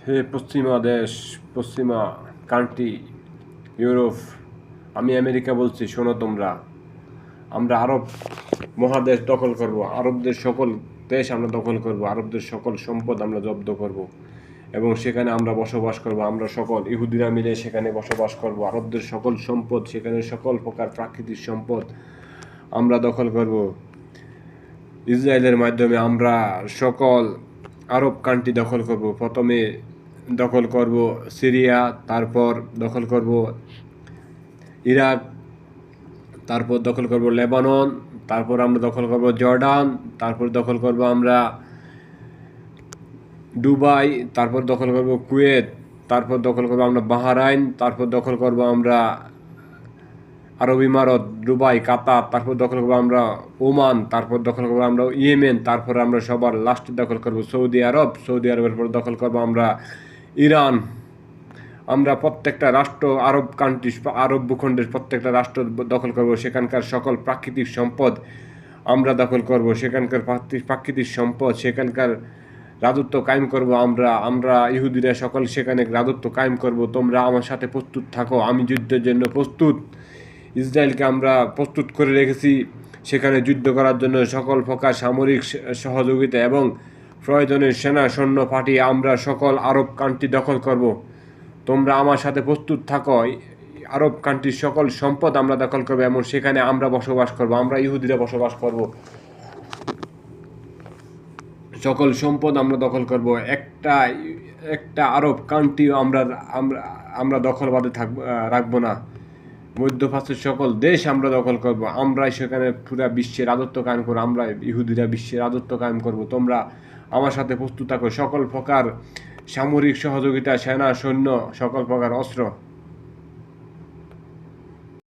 হে পশ্চিমা দেশ, পশ্চিমা কান্ট্রি, ইউরোপ, আমি আমেরিকা বলছি, শোনো তোমরা। আমরা আরব মহাদেশ দখল করব, আরবদের সকল দেশ আমরা দখল করব, আরবদের সকল সম্পদ আমরা জব্দ করব এবং সেখানে আমরা বসবাস করব। আমরা সকল ইহুদিরা মিলে সেখানে বসবাস করব। আরবদের সকল সম্পদ, সেখানে সকল প্রকার প্রাকৃতিক সম্পদ আমরা দখল করব। ইসরায়েলের মাধ্যমে আমরা সকল আরব কান্ট্রি দখল করব। প্রথমে দখল করব সিরিয়া, তারপর দখল করব ইরাক, তারপর দখল করব লেবানন, তারপর আমরা দখল করব জর্ডান, তারপর দখল করব আমরা দুবাই, তারপর দখল করব কুয়েত, তারপর দখল করব আমরা বাহরাইন, তারপর দখল করব আমরা আরব ইমারত, দুবাই, কাতার, তারপর দখল করবো আমরা ওমান, তারপর দখল করবো আমরা ইয়েমেন, তারপর আমরা সবার লাস্টে দখল করবো সৌদি আরব, সৌদি আরবের পর দখল করবো আমরা ইরান। আমরা প্রত্যেকটা রাষ্ট্র, আরব কান্ট্রি, আরব ভূখণ্ডের প্রত্যেকটা রাষ্ট্র দখল করব। সেখানকার সকল প্রাকৃতিক সম্পদ আমরা দখল করব। সেখানকার প্রাকৃতিক সম্পদ, সেখানকার রাজত্ব কায়েম করব আমরা। আমরা ইহুদিরা সকল সেখানে রাজত্ব কায়েম করব। তোমরা আমার সাথে প্রস্তুত থাকো, আমি যুদ্ধের জন্য প্রস্তুত। ইসরায়েলকে আমরা প্রস্তুত করে রেখেছি সেখানে যুদ্ধ করার জন্য সকল প্রকার সামরিক সহযোগিতা এবং প্রয়োজনের সেনা সৈন্য পাঠিয়ে আমরা সকল আরব কান্ট্রি দখল করব। তোমরা আমার সাথে প্রস্তুত থাকো, আরব কান্ট্রির সকল সম্পদ আমরা দখল করবো এবং সেখানে আমরা বসবাস করব। আমরা ইহুদিরা বসবাস করব, সকল সম্পদ আমরা দখল করব। একটা একটা আরব কান্ট্রিও আমরা আমরা আমরা দখলবাদে রাখবো না। মধ্যপ্রাচ্যের সকল দেশ আমরা দখল করব। আমরাই সেখানে পুরো বিশ্বের রাজত্ব কায়েম করবো। আমরা ইহুদিরা বিশ্বের রাজত্ব কায়েম করব। তোমরা আমার সাথে প্রস্তুত থাকো। সকল প্রকার সামরিক সহযোগিতা, সেনা সৈন্য, সকল প্রকার অস্ত্র